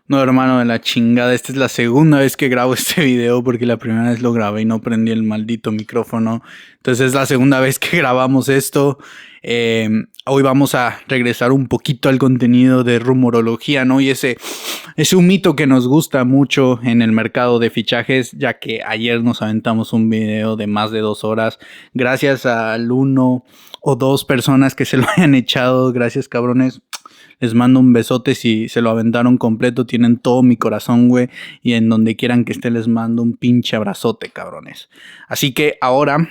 No, hermano, de la chingada. Esta es la segunda vez que grabo este video porque la primera vez lo grabé y no prendí el maldito micrófono. Entonces es la segunda vez que grabamos esto. Hoy vamos a regresar un poquito al contenido de rumorología, ¿no? Y ese es un mito que nos gusta mucho en el mercado de fichajes, ya que ayer nos aventamos un video de más de 2 horas. Gracias al 1 o 2 personas que se lo hayan echado. Gracias, cabrones. Les mando un besote si se lo aventaron completo. Tienen todo mi corazón, güey. Y en donde quieran que esté les mando un pinche abrazote, cabrones. Así que ahora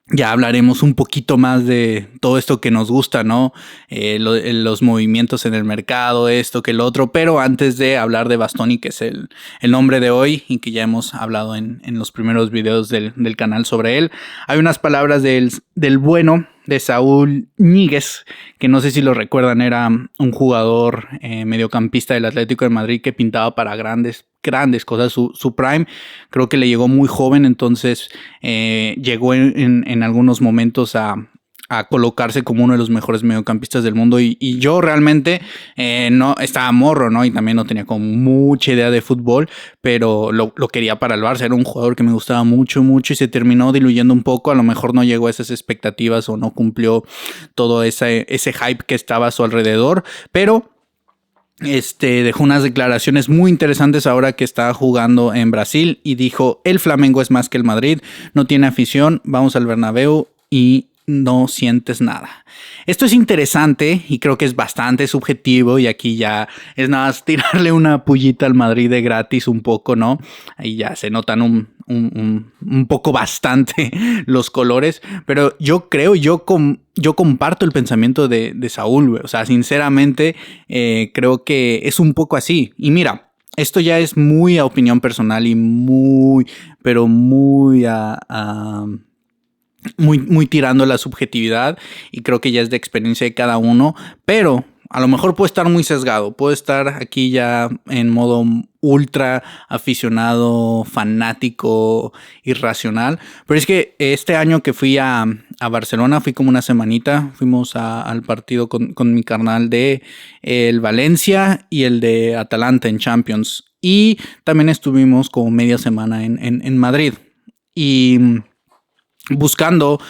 ya hablaremos un poquito más de todo esto que nos gusta, ¿no? Los movimientos en el mercado, esto que el otro. Pero antes de hablar de Bastoni, que es el nombre de hoy y que ya hemos hablado en los primeros videos del canal sobre él, hay unas palabras del bueno de Saúl Ñíguez, que no sé si lo recuerdan, era un jugador mediocampista del Atlético de Madrid que pintaba para grandes cosas. Su prime creo que le llegó muy joven, entonces llegó en algunos momentos a colocarse como uno de los mejores mediocampistas del mundo y yo realmente no estaba morro, ¿no? Y también no tenía como mucha idea de fútbol, pero lo quería para el Barça. Era un jugador que me gustaba mucho y se terminó diluyendo un poco. A lo mejor no llegó a esas expectativas o no cumplió todo ese hype que estaba a su alrededor, pero dejó unas declaraciones muy interesantes ahora que está jugando en Brasil y dijo: el Flamengo es más que el Madrid, no tiene afición, vamos al Bernabéu y no sientes nada. Esto es interesante y creo que es bastante subjetivo y aquí ya es nada más tirarle una pullita al Madrid de gratis un poco, ¿no? Ahí ya se notan un poco bastante los colores, pero yo creo, yo comparto el pensamiento de Saúl, güey. O sea, sinceramente creo que es un poco así. Y mira, esto ya es muy a opinión personal y muy, pero muy muy tirando la subjetividad y creo que ya es de experiencia de cada uno, pero a lo mejor puedo estar muy sesgado, puedo estar aquí ya en modo ultra aficionado, fanático, irracional, pero es que este año que fui a Barcelona, fui como una semanita, fuimos al partido con mi carnal de el Valencia y el de Atalanta en Champions, y también estuvimos como media semana en Madrid y buscando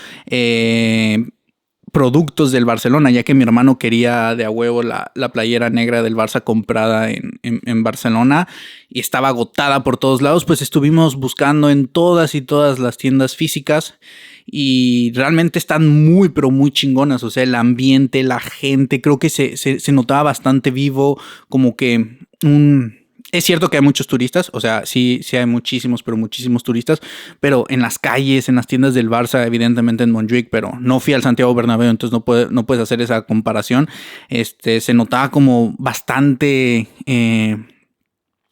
productos del Barcelona, ya que mi hermano quería de a huevo la playera negra del Barça comprada en Barcelona y estaba agotada por todos lados. Pues estuvimos buscando en todas las tiendas físicas y realmente están muy, pero muy chingonas. O sea, el ambiente, la gente, creo que se notaba bastante vivo, como que Es cierto que hay muchos turistas, o sea, sí hay muchísimos, pero muchísimos turistas, pero en las calles, en las tiendas del Barça, evidentemente en Montjuic, pero no fui al Santiago Bernabéu, entonces no puedes hacer esa comparación. Se notaba como bastante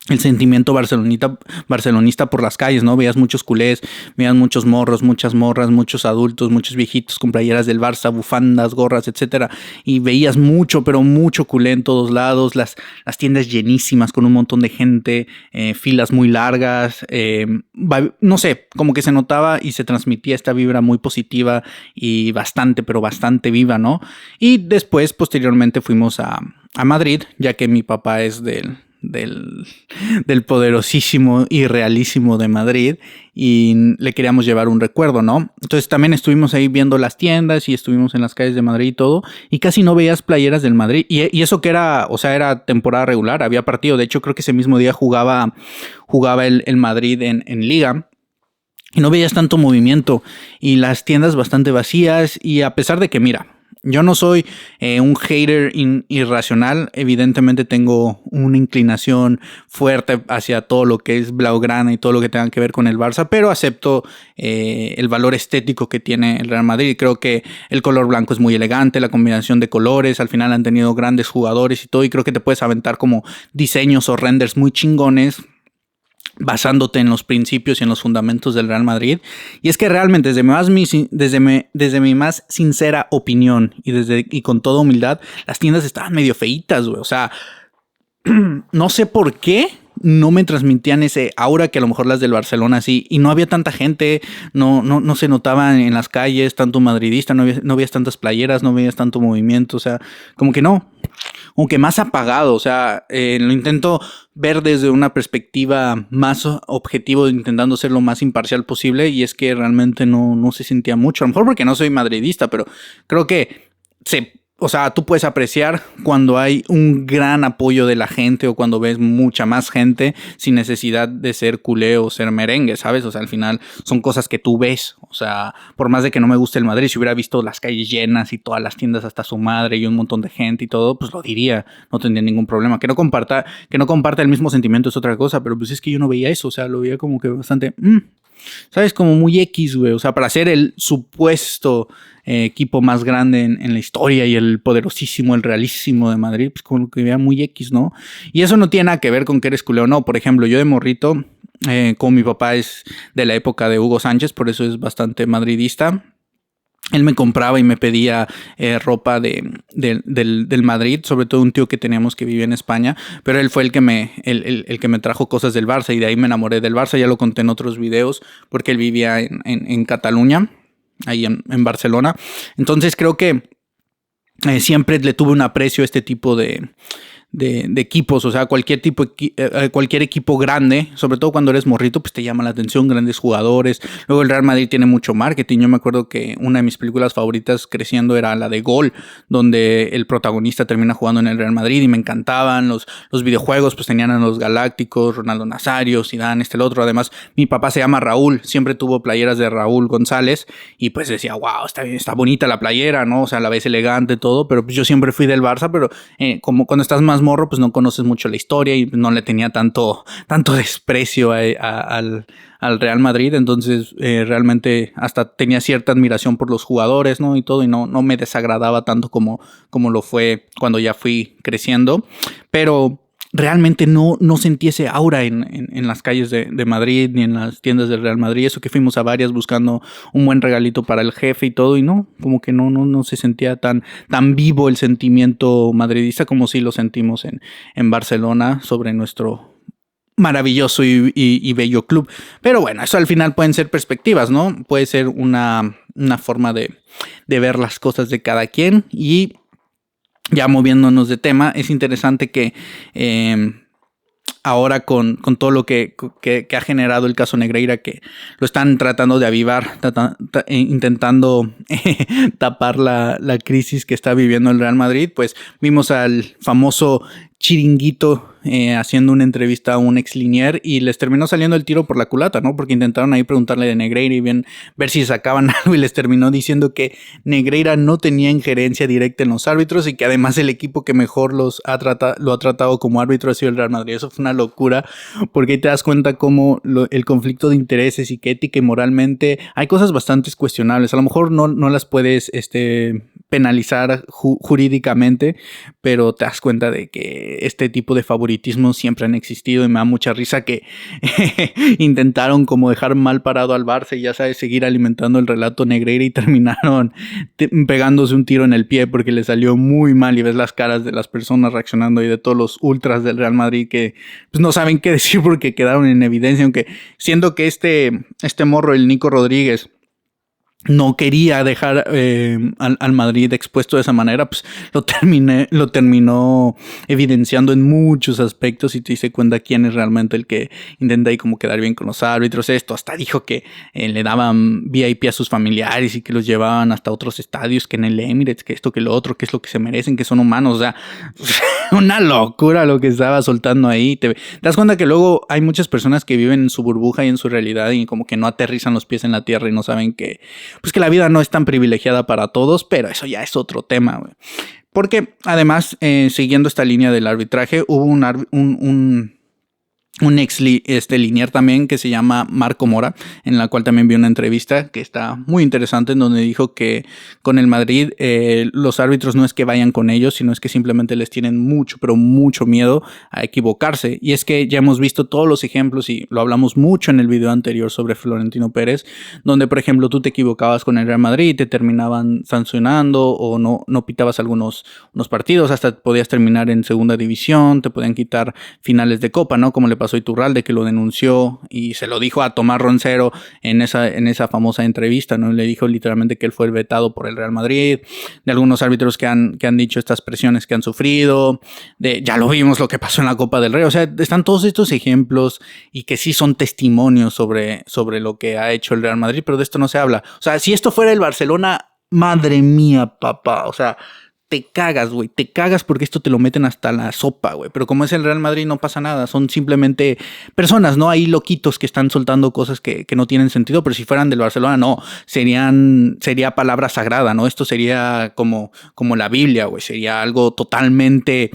el sentimiento barcelonista por las calles, ¿no? Veías muchos culés, veías muchos morros, muchas morras, muchos adultos, muchos viejitos con playeras del Barça, bufandas, gorras, etcétera. Y veías mucho, pero mucho culé en todos lados, las tiendas llenísimas con un montón de gente, filas muy largas, no sé, como que se notaba y se transmitía esta vibra muy positiva y bastante, pero bastante viva, ¿no? Y después, posteriormente, fuimos a Madrid, ya que mi papá es del poderosísimo y realísimo de Madrid y le queríamos llevar un recuerdo, ¿no? Entonces también estuvimos ahí viendo las tiendas y estuvimos en las calles de Madrid y todo, y casi no veías playeras del Madrid, y eso que era, o sea, era temporada regular, había partido. De hecho creo que ese mismo día jugaba el Madrid en Liga. Y no veías tanto movimiento y las tiendas bastante vacías, y a pesar de que, mira, yo no soy un hater irracional, evidentemente tengo una inclinación fuerte hacia todo lo que es Blaugrana y todo lo que tenga que ver con el Barça, pero acepto el valor estético que tiene el Real Madrid. Creo que el color blanco es muy elegante, la combinación de colores, al final han tenido grandes jugadores y todo, y creo que te puedes aventar como diseños o renders muy chingones basándote en los principios y en los fundamentos del Real Madrid. Y es que realmente desde mi más sincera opinión y con toda humildad, las tiendas estaban medio feitas, güey. O sea, no sé por qué no me transmitían ese aura que a lo mejor las del Barcelona sí, y no había tanta gente, no se notaba en las calles tanto madridista, no veías tantas playeras, no veías tanto movimiento, o sea, como que no, aunque más apagado, o sea, lo intento ver desde una perspectiva más objetivo, intentando ser lo más imparcial posible, y es que realmente no se sentía mucho, a lo mejor porque no soy madridista, pero creo que o sea, tú puedes apreciar cuando hay un gran apoyo de la gente o cuando ves mucha más gente sin necesidad de ser culé o ser merengue, ¿sabes? O sea, al final son cosas que tú ves. O sea, por más de que no me guste el Madrid, si hubiera visto las calles llenas y todas las tiendas hasta su madre y un montón de gente y todo, pues lo diría, no tendría ningún problema. Que no comparta el mismo sentimiento es otra cosa, pero pues es que yo no veía eso, o sea, lo veía como que bastante... ¿sabes? Como muy X, güey. O sea, para ser el supuesto equipo más grande en la historia y el poderosísimo, el realísimo de Madrid, pues como que veía muy X, ¿no? Y eso no tiene nada que ver con que eres culé o no. Por ejemplo, yo de morrito, como mi papá es de la época de Hugo Sánchez, por eso es bastante madridista. Él me compraba y me pedía ropa del Madrid, sobre todo un tío que teníamos que vivía en España, pero él fue el que me trajo cosas del Barça y de ahí me enamoré del Barça, ya lo conté en otros videos, porque él vivía en Cataluña, ahí en Barcelona. Entonces creo que siempre le tuve un aprecio a este tipo de equipos, o sea, cualquier equipo grande, sobre todo cuando eres morrito, pues te llama la atención, grandes jugadores. Luego el Real Madrid tiene mucho marketing. Yo me acuerdo que una de mis películas favoritas creciendo era la de Gol, donde el protagonista termina jugando en el Real Madrid y me encantaban los videojuegos, pues tenían a los Galácticos, Ronaldo Nazario, Zidane, el otro. Además, mi papá se llama Raúl, siempre tuvo playeras de Raúl González y pues decía, wow, está bonita la playera, ¿no? O sea, la ves elegante, todo, pero pues yo siempre fui del Barça, pero como cuando estás más morro, pues no conoces mucho la historia y no le tenía tanto desprecio al Real Madrid. Entonces realmente hasta tenía cierta admiración por los jugadores, ¿no? Y todo, y no me desagradaba tanto como lo fue cuando ya fui creciendo. Pero realmente no sentí ese aura en las calles de Madrid ni en las tiendas del Real Madrid. Eso que fuimos a varias buscando un buen regalito para el jefe y todo, y no, como que no se sentía tan vivo el sentimiento madridista como sí lo sentimos en Barcelona sobre nuestro maravilloso y bello club. Pero bueno, eso al final pueden ser perspectivas, ¿no? Puede ser una forma de ver las cosas de cada quien. Y ya moviéndonos de tema, es interesante que ahora con todo lo que ha generado el caso Negreira, que lo están tratando de avivar, intentando tapar la crisis que está viviendo el Real Madrid, pues vimos al famoso Chiringuito haciendo una entrevista a un ex linier y les terminó saliendo el tiro por la culata, ¿no? Porque intentaron ahí preguntarle de Negreira y ver si sacaban algo, y les terminó diciendo que Negreira no tenía injerencia directa en los árbitros y que además el equipo que mejor lo ha tratado como árbitro ha sido el Real Madrid. Eso fue una locura, porque ahí te das cuenta cómo el conflicto de intereses y que ética y moralmente hay cosas bastante cuestionables. A lo mejor no las puedes penalizar jurídicamente, pero te das cuenta de que este tipo de favoritismos siempre han existido, y me da mucha risa que intentaron como dejar mal parado al Barça y ya sabes, seguir alimentando el relato Negreira, y terminaron pegándose un tiro en el pie porque le salió muy mal, y ves las caras de las personas reaccionando y de todos los ultras del Real Madrid que pues no saben qué decir porque quedaron en evidencia, aunque siendo que este morro, el Nico Rodríguez, no quería dejar al Madrid expuesto de esa manera, pues lo terminó evidenciando en muchos aspectos, y te dice cuenta quién es realmente el que intenta ahí como quedar bien con los árbitros. Esto hasta dijo que le daban VIP a sus familiares y que los llevaban hasta otros estadios, que en el Emirates, que esto, que lo otro, que es lo que se merecen, que son humanos. O sea, una locura lo que estaba soltando ahí. Te das cuenta que luego hay muchas personas que viven en su burbuja y en su realidad y como que no aterrizan los pies en la tierra y no saben que pues que la vida no es tan privilegiada para todos, pero eso ya es otro tema, güey. Porque además, siguiendo esta línea del arbitraje, hubo un ex linier también que se llama Marco Mora, en la cual también vi una entrevista que está muy interesante, en donde dijo que con el Madrid los árbitros no es que vayan con ellos, sino es que simplemente les tienen mucho, pero mucho miedo a equivocarse. Y es que ya hemos visto todos los ejemplos, y lo hablamos mucho en el video anterior sobre Florentino Pérez, donde por ejemplo tú te equivocabas con el Real Madrid y te terminaban sancionando, o no pitabas unos partidos, hasta podías terminar en segunda división, te podían quitar finales de copa, ¿no? Como le pasó pasó a Iturralde, que lo denunció y se lo dijo a Tomás Roncero en esa famosa entrevista, ¿no? Le dijo literalmente que él fue vetado por el Real Madrid, de algunos árbitros que han dicho estas presiones que han sufrido, ya lo vimos lo que pasó en la Copa del Rey. O sea, están todos estos ejemplos y que sí son testimonios sobre lo que ha hecho el Real Madrid, pero de esto no se habla. O sea, si esto fuera el Barcelona, madre mía, papá, o sea, te cagas, güey, te cagas porque esto te lo meten hasta la sopa, güey. Pero como es el Real Madrid, no pasa nada. Son simplemente personas, ¿no? Hay loquitos que están soltando cosas que no tienen sentido, pero si fueran del Barcelona, no. Sería palabra sagrada, ¿no? Esto sería como la Biblia, güey. Sería algo totalmente,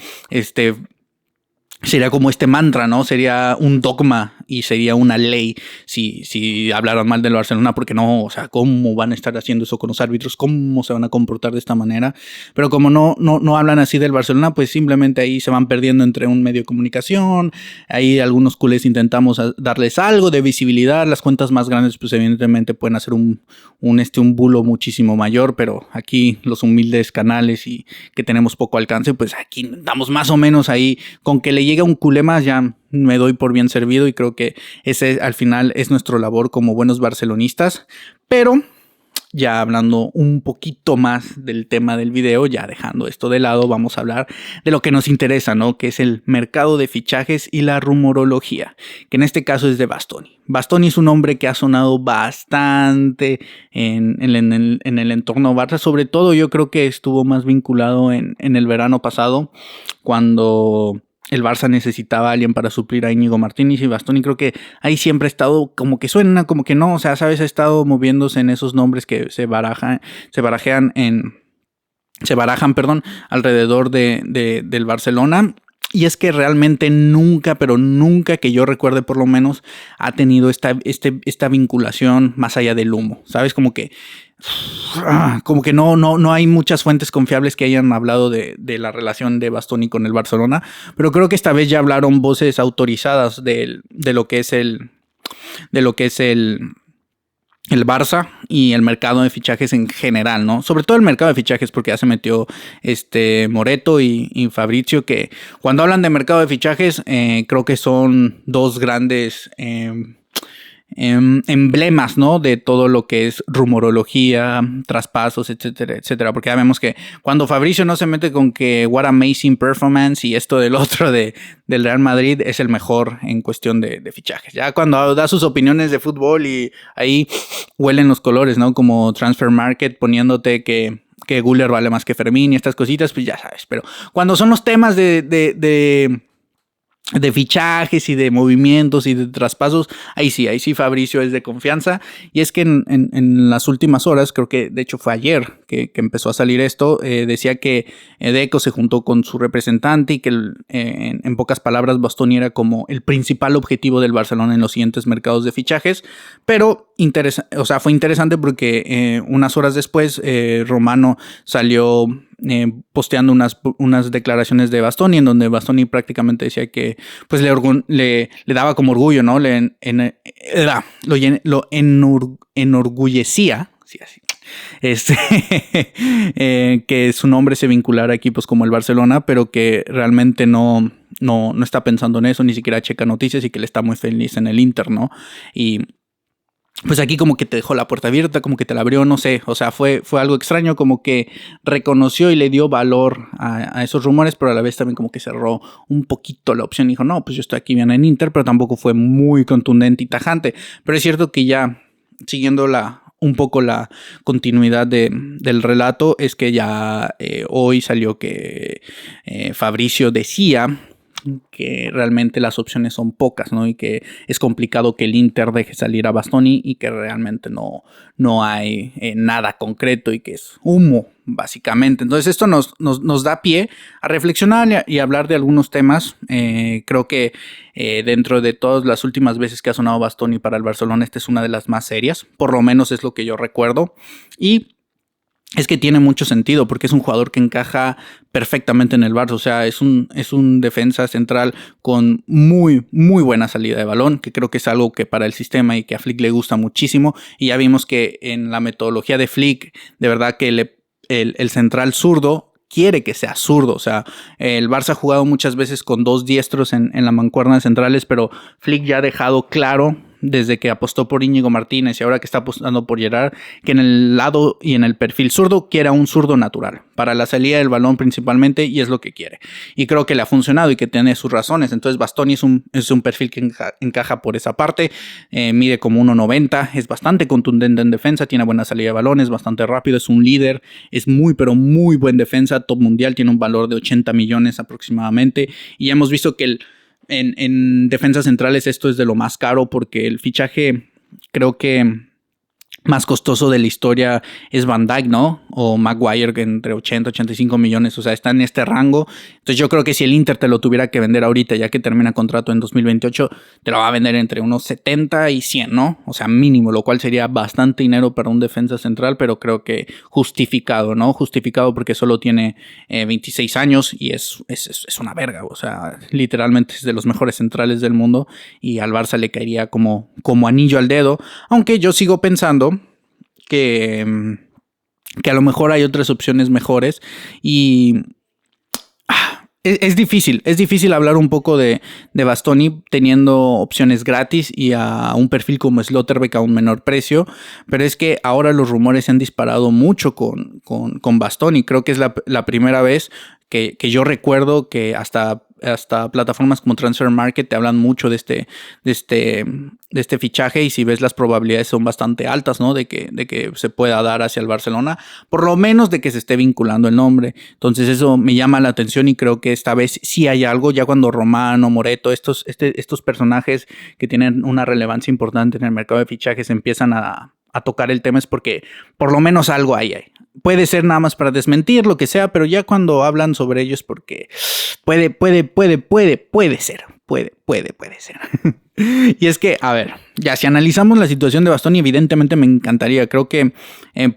sería como este mantra, ¿no? Sería un dogma y sería una ley si hablaran mal del Barcelona, porque no, o sea, ¿cómo van a estar haciendo eso con los árbitros? ¿Cómo se van a comportar de esta manera? Pero como no hablan así del Barcelona, pues simplemente ahí se van perdiendo entre un medio de comunicación. Ahí algunos culés intentamos darles algo de visibilidad. Las cuentas más grandes, pues evidentemente pueden hacer un bulo muchísimo mayor, pero aquí los humildes canales y que tenemos poco alcance, pues aquí damos más o menos ahí. Con que le llegue un culé más, ya me doy por bien servido, y creo que ese al final es nuestra labor como buenos barcelonistas. Pero ya hablando un poquito más del tema del video, ya dejando esto de lado, vamos a hablar de lo que nos interesa, ¿no? Que es el mercado de fichajes y la rumorología, que en este caso es de Bastoni. Bastoni es un hombre que ha sonado bastante en el entorno Barça. Sobre todo yo creo que estuvo más vinculado en el verano pasado, cuando el Barça necesitaba a alguien para suplir a Íñigo Martínez, y Bastoni creo que ahí siempre ha estado como que suena, como que no, o sea, sabes, ha estado moviéndose en esos nombres que se barajan alrededor del Barcelona. Y es que realmente nunca, pero nunca que yo recuerde por lo menos, ha tenido esta vinculación más allá del humo, ¿sabes? Como que no hay muchas fuentes confiables que hayan hablado de la relación de Bastoni con el Barcelona, pero creo que esta vez ya hablaron voces autorizadas de lo que es el Barça y el mercado de fichajes en general, ¿no? Sobre todo el mercado de fichajes, porque ya se metió Moreto y Fabrizio, que cuando hablan de mercado de fichajes, creo que son dos grandes emblemas, ¿no? De todo lo que es rumorología, traspasos, etcétera, etcétera. Porque ya vemos que cuando Fabrizio no se mete con que what amazing performance y esto del otro del Real Madrid, es el mejor en cuestión de fichajes. Ya cuando da sus opiniones de fútbol y ahí huelen los colores, ¿no? Como Transfer Market poniéndote que Güler vale más que Fermín y estas cositas, pues ya sabes. Pero cuando son los temas de fichajes y de movimientos y de traspasos, ahí sí Fabrizio es de confianza. Y es que en las últimas horas, creo que de hecho fue ayer que empezó a salir esto, decía que Deco se juntó con su representante y que en pocas palabras Bastoni era como el principal objetivo del Barcelona en los siguientes mercados de fichajes. Pero fue interesante porque unas horas después Romano salió posteando unas declaraciones de Bastoni, en donde Bastoni prácticamente decía que pues le daba como orgullo, ¿no? Lo enorgullecía, sí, así, que su nombre se vinculara a equipos como el Barcelona, pero que realmente no está pensando en eso, ni siquiera checa noticias, y que él está muy feliz en el Inter, ¿no? Y pues aquí como que te dejó la puerta abierta, como que te la abrió, no sé, o sea, fue algo extraño, como que reconoció y le dio valor a esos rumores, pero a la vez también como que cerró un poquito la opción y dijo, no, pues yo estoy aquí bien en Inter, pero tampoco fue muy contundente y tajante. Pero es cierto que ya siguiendo un poco la continuidad del relato, es que ya hoy salió que Fabrizio decía que realmente las opciones son pocas, ¿no? Y que es complicado que el Inter deje salir a Bastoni, y que realmente no hay nada concreto y que es humo, básicamente. Entonces esto nos da pie a reflexionar y a hablar de algunos temas. Creo que dentro de todas las últimas veces que ha sonado Bastoni para el Barcelona, esta es una de las más serias, por lo menos es lo que yo recuerdo. Y es que tiene mucho sentido porque es un jugador que encaja perfectamente en el Barça. O sea, es un defensa central con muy, muy buena salida de balón, que creo que es algo que para el sistema y que a Flick le gusta muchísimo. Y ya vimos que en la metodología de Flick, de verdad que el central zurdo quiere que sea zurdo. O sea, el Barça ha jugado muchas veces con 2 diestros en la mancuerna centrales, pero Flick ya ha dejado claro desde que apostó por Íñigo Martínez y ahora que está apostando por Gerard, que en el lado y en el perfil zurdo quiera un zurdo natural para la salida del balón principalmente, y es lo que quiere. Y creo que le ha funcionado y que tiene sus razones. Entonces Bastoni es un perfil que encaja por esa parte. Mide como 1.90, es bastante contundente en defensa, tiene buena salida de balones, bastante rápido, es un líder, es muy pero muy buen defensa, top mundial, tiene un valor de 80 millones aproximadamente, y ya hemos visto que en defensas centrales esto es de lo más caro, porque el fichaje creo que más costoso de la historia es Van Dijk, ¿no? O Maguire, que entre 80 y 85 millones, o sea, está en este rango. Entonces yo creo que si el Inter te lo tuviera que vender ahorita, ya que termina contrato en 2028, te lo va a vender entre unos 70 y 100, ¿no? O sea, mínimo, lo cual sería bastante dinero para un defensa central, pero creo que justificado, ¿no? Justificado porque solo tiene 26 años y es una verga, o sea, literalmente es de los mejores centrales del mundo, y al Barça le caería como anillo al dedo, aunque yo sigo pensando que a lo mejor hay otras opciones mejores, y es difícil hablar un poco de Bastoni teniendo opciones gratis y a un perfil como Slotterbeck a un menor precio, pero es que ahora los rumores se han disparado mucho con Bastoni. Creo que es la primera vez que yo recuerdo que hasta plataformas como Transfer Market te hablan mucho de este fichaje, y si ves las probabilidades son bastante altas, ¿no? De que se pueda dar hacia el Barcelona, por lo menos de que se esté vinculando el nombre. Entonces eso me llama la atención, y creo que esta vez sí hay algo, ya cuando Romano, Moreto, estos personajes que tienen una relevancia importante en el mercado de fichajes empiezan a tocar el tema, es porque por lo menos algo hay. Puede ser nada más para desmentir lo que sea, pero ya cuando hablan sobre ellos, porque puede ser. Y es que, a ver, ya si analizamos la situación de Bastoni, evidentemente me encantaría. Creo que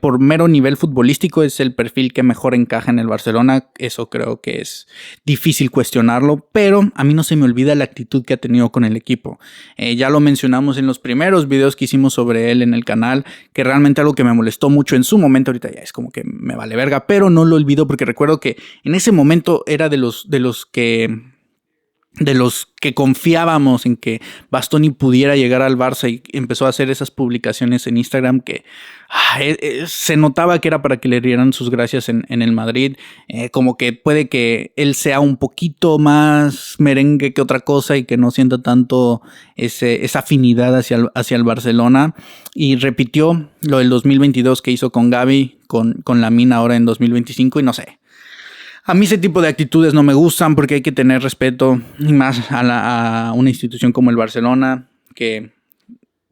por mero nivel futbolístico es el perfil que mejor encaja en el Barcelona. Eso creo que es difícil cuestionarlo, pero a mí no se me olvida la actitud que ha tenido con el equipo. Ya lo mencionamos en los primeros videos que hicimos sobre él en el canal, que realmente algo que me molestó mucho en su momento, ahorita ya es como que me vale verga, pero no lo olvido porque recuerdo que en ese momento era de los que confiábamos en que Bastoni pudiera llegar al Barça, y empezó a hacer esas publicaciones en Instagram que se notaba que era para que le dieran sus gracias en el Madrid. Como que puede que él sea un poquito más merengue que otra cosa y que no sienta tanto esa afinidad hacia el Barcelona, y repitió lo del 2022 que hizo con Gavi, con Lamine ahora en 2025, y no sé. A mí ese tipo de actitudes no me gustan, porque hay que tener respeto, y más a una institución como el Barcelona, que,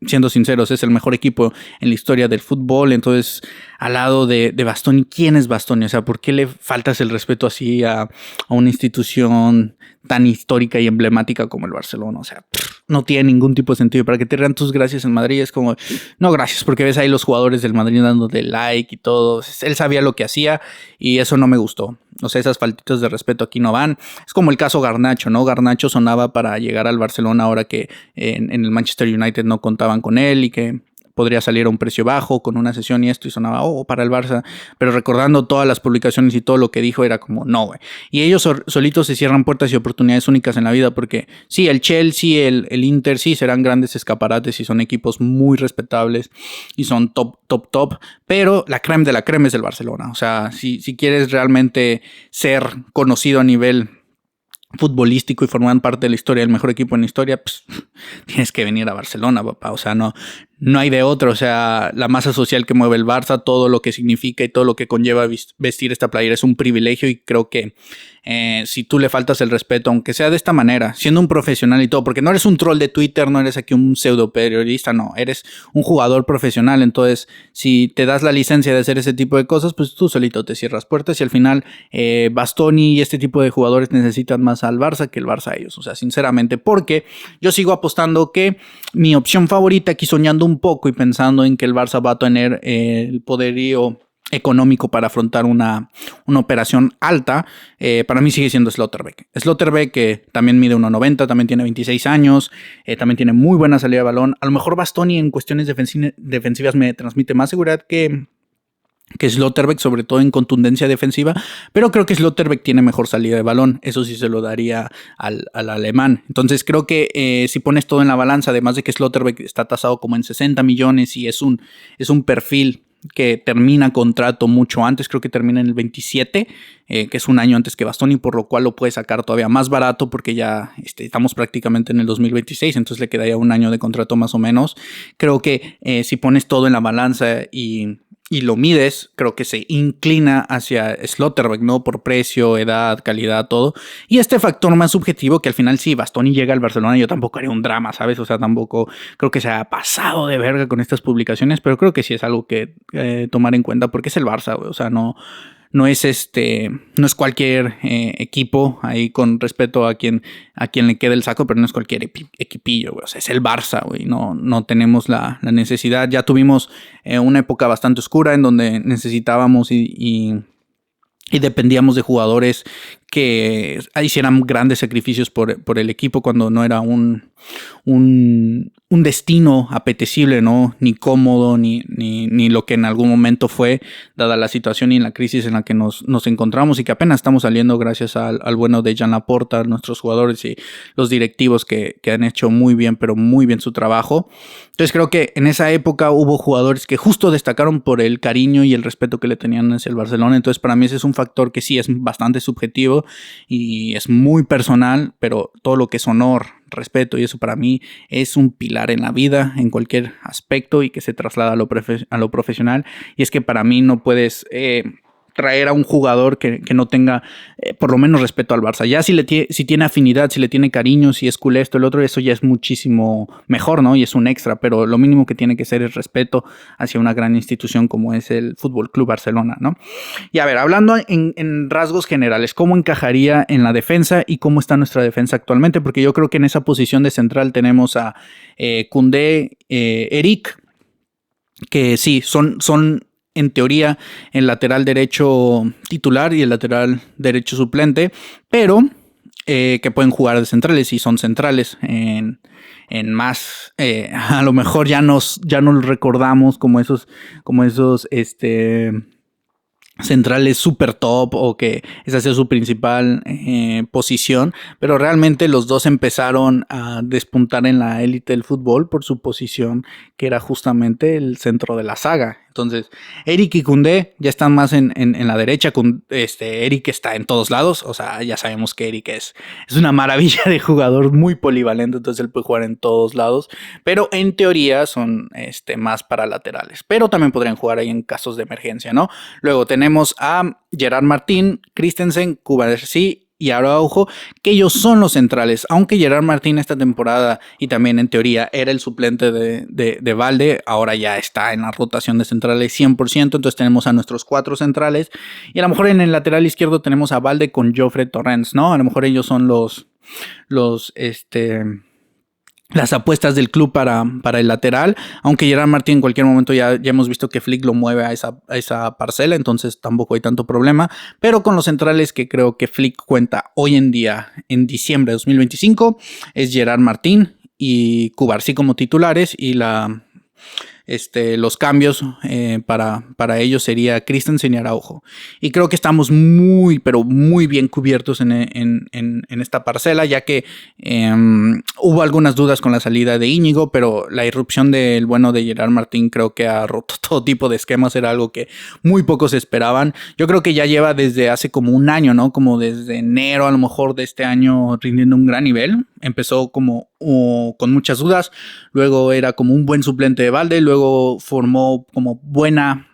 siendo sinceros, es el mejor equipo en la historia del fútbol. Entonces, al lado de Bastoni, ¿quién es Bastoni? O sea, ¿por qué le faltas el respeto así a una institución tan histórica y emblemática como el Barcelona? O sea, no tiene ningún tipo de sentido. Para que te den tus gracias en Madrid es como, no gracias, porque ves ahí los jugadores del Madrid dándote like y todo. Él sabía lo que hacía y eso no me gustó. O sea, esas faltitas de respeto aquí no van. Es como el caso Garnacho, ¿no? Garnacho sonaba para llegar al Barcelona ahora que en el Manchester United no contaban con él, y que podría salir a un precio bajo con una sesión y esto, y sonaba, para el Barça. Pero recordando todas las publicaciones y todo lo que dijo, era como, no, güey. Y ellos solitos se cierran puertas y oportunidades únicas en la vida, porque sí, el Chelsea, el Inter, sí, serán grandes escaparates y son equipos muy respetables y son top, pero la creme de la creme es el Barcelona. O sea, si quieres realmente ser conocido a nivel futbolístico y formar parte de la historia del mejor equipo en la historia, pues, tienes que venir a Barcelona, papá. O sea, no hay de otro. O sea, la masa social que mueve el Barça, todo lo que significa y todo lo que conlleva vestir esta playera es un privilegio, y creo que si tú le faltas el respeto, aunque sea de esta manera, siendo un profesional y todo, porque no eres un troll de Twitter, no eres aquí un pseudo periodista, no, eres un jugador profesional. Entonces, si te das la licencia de hacer ese tipo de cosas, pues tú solito te cierras puertas, y al final Bastoni y este tipo de jugadores necesitan más al Barça que el Barça a ellos. O sea, sinceramente, porque yo sigo apostando que mi opción favorita, aquí soñando un poco y pensando en que el Barça va a tener el poderío económico para afrontar una operación alta, para mí sigue siendo Slotterbeck. Slotterbeck, que también mide 1.90, también tiene 26 años, también tiene muy buena salida de balón. A lo mejor Bastoni en cuestiones defensivas me transmite más seguridad que que Schlotterbeck, sobre todo en contundencia defensiva, pero creo que Schlotterbeck tiene mejor salida de balón, eso sí se lo daría al alemán. Entonces creo que si pones todo en la balanza, además de que Schlotterbeck está tasado como en 60 millones y es un perfil que termina contrato mucho antes, creo que termina en el 27, que es un año antes que Bastoni, por lo cual lo puede sacar todavía más barato porque ya estamos prácticamente en el 2026, entonces le quedaría un año de contrato más o menos. Creo que si pones todo en la balanza y lo mides, creo que se inclina hacia Schlotterbeck, ¿no? Por precio, edad, calidad, todo. Y este factor más subjetivo que al final sí, Bastoni llega al Barcelona, yo tampoco haría un drama, ¿sabes? O sea, tampoco creo que se haya pasado de verga con estas publicaciones, pero creo que sí es algo que tomar en cuenta porque es el Barça, güey. O sea, no es cualquier equipo, ahí con respeto a quien le quede el saco, pero no es cualquier equipillo, güey. O sea, es el Barça, güey. No tenemos la necesidad. Ya tuvimos una época bastante oscura en donde necesitábamos y dependíamos de jugadores que hicieran grandes sacrificios por el equipo cuando no era un destino apetecible, ¿no? Ni cómodo, ni lo que en algún momento fue, dada la situación y la crisis en la que nos encontramos y que apenas estamos saliendo gracias al bueno de Jan Laporta, nuestros jugadores y los directivos que han hecho muy bien, pero muy bien su trabajo. Entonces creo que en esa época hubo jugadores que justo destacaron por el cariño y el respeto que le tenían hacia el Barcelona. Entonces para mí ese es un factor que sí es bastante subjetivo y es muy personal, pero todo lo que es honor, respeto y eso para mí es un pilar en la vida, en cualquier aspecto y que se traslada a lo profesional. Y es que para mí no puedes traer a un jugador que no tenga por lo menos respeto al Barça. Ya si tiene afinidad, si le tiene cariño, si es culé esto, el otro, eso ya es muchísimo mejor, ¿no? Y es un extra, pero lo mínimo que tiene que ser es respeto hacia una gran institución como es el Fútbol Club Barcelona, ¿no? Y a ver, hablando en rasgos generales, ¿cómo encajaría en la defensa y cómo está nuestra defensa actualmente? Porque yo creo que en esa posición de central tenemos a Koundé, Eric, que sí, son en teoría el lateral derecho titular y el lateral derecho suplente, pero que pueden jugar de centrales y son centrales en más, a lo mejor ya nos recordamos como esos centrales super top o que esa sea su principal posición, pero realmente los dos empezaron a despuntar en la élite del fútbol por su posición que era justamente el centro de la saga. Entonces Eric y Koundé ya están más en la derecha. Eric está en todos lados, o sea, ya sabemos que Eric es una maravilla de jugador, muy polivalente, entonces él puede jugar en todos lados, pero en teoría son más para laterales, pero también podrían jugar ahí en casos de emergencia, ¿no? Luego tenemos a Gerard Martín, Christensen, Cubarsí y Araujo, que ellos son los centrales, aunque Gerard Martín esta temporada y también en teoría era el suplente de Valde, ahora ya está en la rotación de centrales 100%, entonces tenemos a nuestros 4 centrales y a lo mejor en el lateral izquierdo tenemos a Valde con Jofre Torrens, ¿no? A lo mejor ellos son las apuestas del club para el lateral, aunque Gerard Martín en cualquier momento ya hemos visto que Flick lo mueve a esa parcela, entonces tampoco hay tanto problema, pero con los centrales que creo que Flick cuenta hoy en día, en diciembre de 2025, es Gerard Martín y Cubarsí como titulares y los cambios para ellos sería Christensen y Araujo. Y creo que estamos muy, pero muy bien cubiertos en esta parcela, ya que hubo algunas dudas con la salida de Íñigo, pero la irrupción del bueno de Gerard Martín creo que ha roto todo tipo de esquemas, era algo que muy pocos esperaban. Yo creo que ya lleva desde hace como un año, ¿no? Como desde enero a lo mejor de este año rindiendo un gran nivel. Empezó como con muchas dudas, luego era como un buen suplente de Valde, luego formó como buena,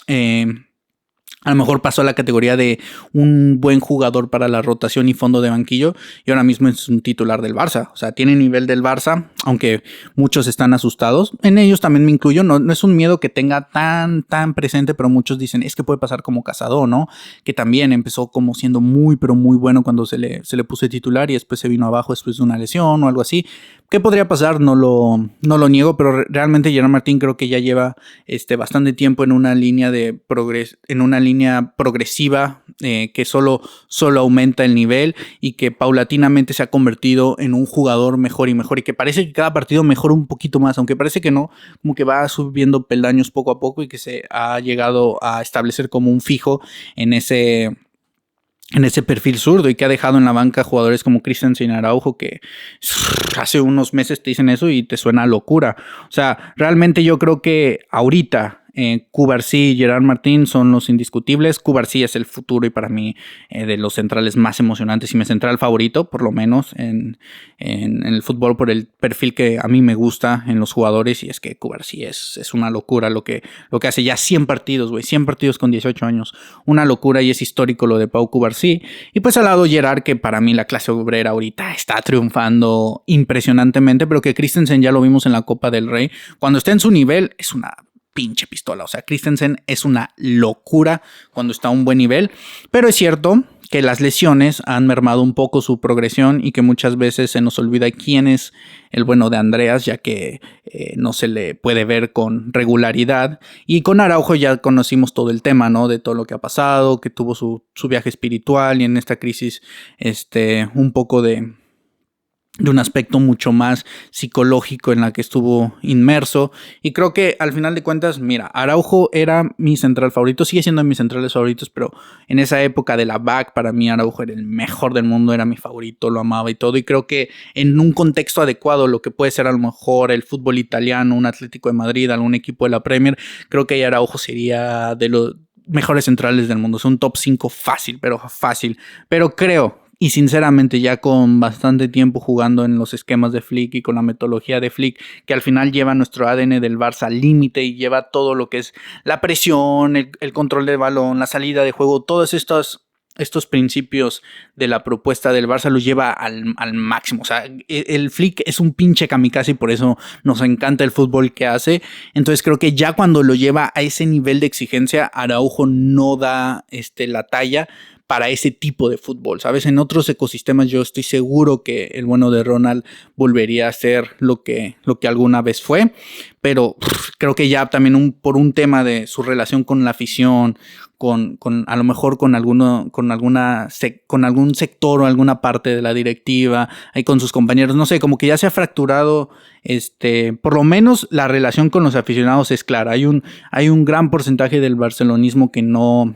a lo mejor pasó a la categoría de un buen jugador para la rotación y fondo de banquillo y ahora mismo es un titular del Barça, o sea, tiene nivel del Barça, aunque muchos están asustados, en ellos también me incluyo, no es un miedo que tenga tan presente, pero muchos dicen, es que puede pasar como Casado, ¿no? Que también empezó como siendo muy, pero muy bueno cuando se le puso de titular y después se vino abajo después de una lesión o algo así, ¿Qué podría pasar? No lo niego, pero realmente Gerard Martín creo que ya lleva bastante tiempo en una línea progresiva que solo aumenta el nivel y que paulatinamente se ha convertido en un jugador mejor y mejor, y que parece que cada partido mejora un poquito más, aunque parece que no, como que va subiendo peldaños poco a poco y que se ha llegado a establecer como un fijo en ese perfil zurdo, y que ha dejado en la banca jugadores como Christensen y Araujo, que hace unos meses te dicen eso y te suena locura. O sea, realmente yo creo que ahorita Cubarsí y Gerard Martín son los indiscutibles. Cubarsí es el futuro y para mí de los centrales más emocionantes y mi central favorito, por lo menos en el fútbol, por el perfil que a mí me gusta en los jugadores, y es que Cubarsí es una locura lo que hace. Ya 100 partidos, güey, 100 partidos con 18 años, una locura, y es histórico lo de Pau Cubarsí. Y pues al lado Gerard, que para mí la clase obrera ahorita está triunfando impresionantemente, pero que Christensen ya lo vimos en la Copa del Rey, cuando está en su nivel es una pinche pistola. O sea, Christensen es una locura cuando está a un buen nivel, pero es cierto que las lesiones han mermado un poco su progresión y que muchas veces se nos olvida quién es el bueno de Andreas, ya que no se le puede ver con regularidad. Y con Araujo ya conocimos todo el tema, ¿no? De todo lo que ha pasado, que tuvo su viaje espiritual, y en esta crisis un poco de un aspecto mucho más psicológico en la que estuvo inmerso. Y creo que al final de cuentas, mira, Araujo era mi central favorito, sigue siendo de mis centrales favoritos, pero en esa época de la back, para mí Araujo era el mejor del mundo, era mi favorito, lo amaba y todo. Y creo que en un contexto adecuado, lo que puede ser a lo mejor el fútbol italiano, un Atlético de Madrid, algún equipo de la Premier, creo que Araujo sería de los mejores centrales del mundo. Es un top 5 fácil, pero creo, y sinceramente ya con bastante tiempo jugando en los esquemas de Flick y con la metodología de Flick, que al final lleva nuestro ADN del Barça al límite y lleva todo lo que es la presión, el control del balón, la salida de juego, todos estos principios de la propuesta del Barça los lleva al máximo. O sea, el Flick es un pinche kamikaze y por eso nos encanta el fútbol que hace. Entonces creo que ya cuando lo lleva a ese nivel de exigencia, Araujo no da la talla para ese tipo de fútbol, ¿sabes? En otros ecosistemas yo estoy seguro que el bueno de Ronald volvería a ser lo que alguna vez fue, pero creo que ya también por un tema de su relación con la afición, con a lo mejor con algún sector o alguna parte de la directiva, ahí con sus compañeros, no sé, como que ya se ha fracturado, por lo menos la relación con los aficionados es clara. Hay un gran porcentaje del barcelonismo que no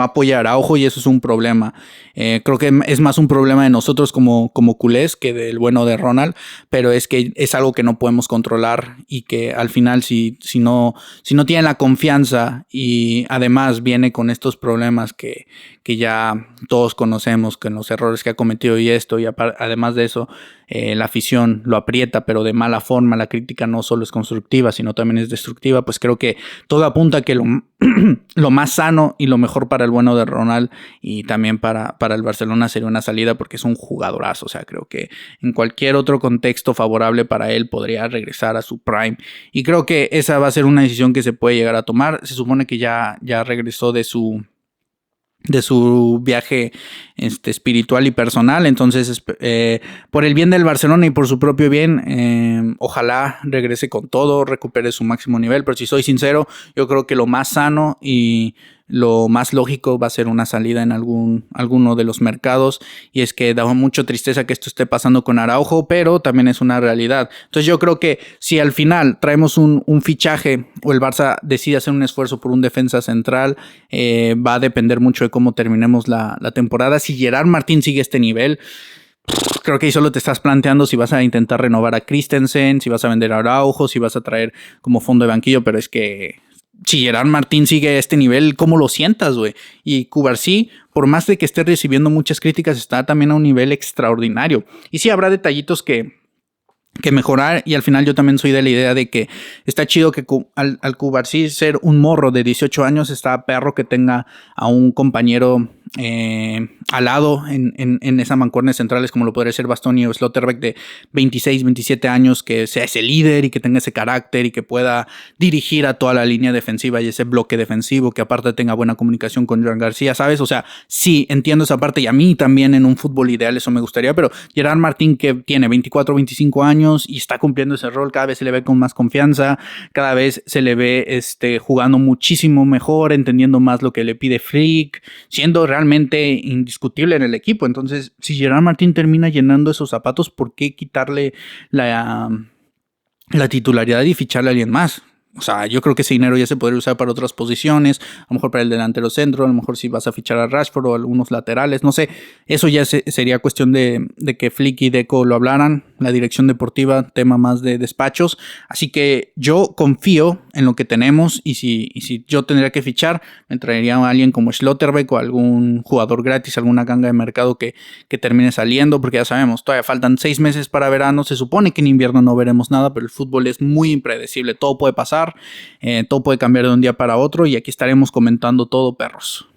apoya a Araujo, y eso es un problema. Creo que es más un problema de nosotros como culés que del bueno de Ronald, pero es que es algo que no podemos controlar, y que al final si no tienen la confianza, y además viene con estos problemas que ya todos conocemos, con los errores que ha cometido y además de eso la afición lo aprieta, pero de mala forma. La crítica no solo es constructiva, sino también es destructiva. Pues creo que todo apunta a que lo más sano y lo mejor para el bueno de Ronald y también para el Barcelona sería una salida, porque es un jugadorazo. O sea, creo que en cualquier otro contexto favorable para él podría regresar a su prime, y creo que esa va a ser una decisión que se puede llegar a tomar. Se supone que ya regresó de su viaje espiritual y personal. Entonces por el bien del Barcelona y por su propio bien, ojalá regrese con todo, recupere su máximo nivel. Pero si soy sincero, yo creo que lo más sano y lo más lógico va a ser una salida en alguno de los mercados, y es que da mucha tristeza que esto esté pasando con Araujo, pero también es una realidad. Entonces yo creo que si al final traemos un fichaje, o el Barça decide hacer un esfuerzo por un defensa central, va a depender mucho de cómo terminemos la temporada. Si Gerard Martín sigue este nivel, creo que ahí solo te estás planteando si vas a intentar renovar a Christensen, si vas a vender a Araujo, si vas a traer como fondo de banquillo. Pero es que si Gerard Martín sigue a este nivel, ¿cómo lo sientas, güey? Y Cubarsí, por más de que esté recibiendo muchas críticas, está también a un nivel extraordinario. Y sí, habrá detallitos que mejorar, y al final yo también soy de la idea de que está chido que al Cubarsí ser un morro de 18 años, está perro que tenga a un compañero al lado en esa mancuerna de centrales, como lo podría ser Bastoni o Schlotterbeck, de 26, 27 años, que sea ese líder y que tenga ese carácter y que pueda dirigir a toda la línea defensiva y ese bloque defensivo, que aparte tenga buena comunicación con Joan García, ¿sabes? O sea, sí, entiendo esa parte y a mí también en un fútbol ideal eso me gustaría, pero Gerard Martín, que tiene 24, 25 años y está cumpliendo ese rol, cada vez se le ve con más confianza, cada vez se le ve jugando muchísimo mejor, entendiendo más lo que le pide Flick, siendo realmente indiscutible en el equipo. Entonces, si Gerard Martín termina llenando esos zapatos, ¿por qué quitarle la titularidad y ficharle a alguien más? O sea, yo creo que ese dinero ya se podría usar para otras posiciones, a lo mejor para el delantero centro, a lo mejor si vas a fichar a Rashford o algunos laterales, no sé. Eso ya sería cuestión de que Flick y Deco lo hablaran, la dirección deportiva, tema más de despachos. Así que yo confío en lo que tenemos y si yo tendría que fichar, me traería a alguien como Schlotterbeck o algún jugador gratis, alguna ganga de mercado que termine saliendo, porque ya sabemos, todavía faltan 6 meses para verano, se supone que en invierno no veremos nada, pero el fútbol es muy impredecible, todo puede pasar. Todo puede cambiar de un día para otro y aquí estaremos comentando todo, perros.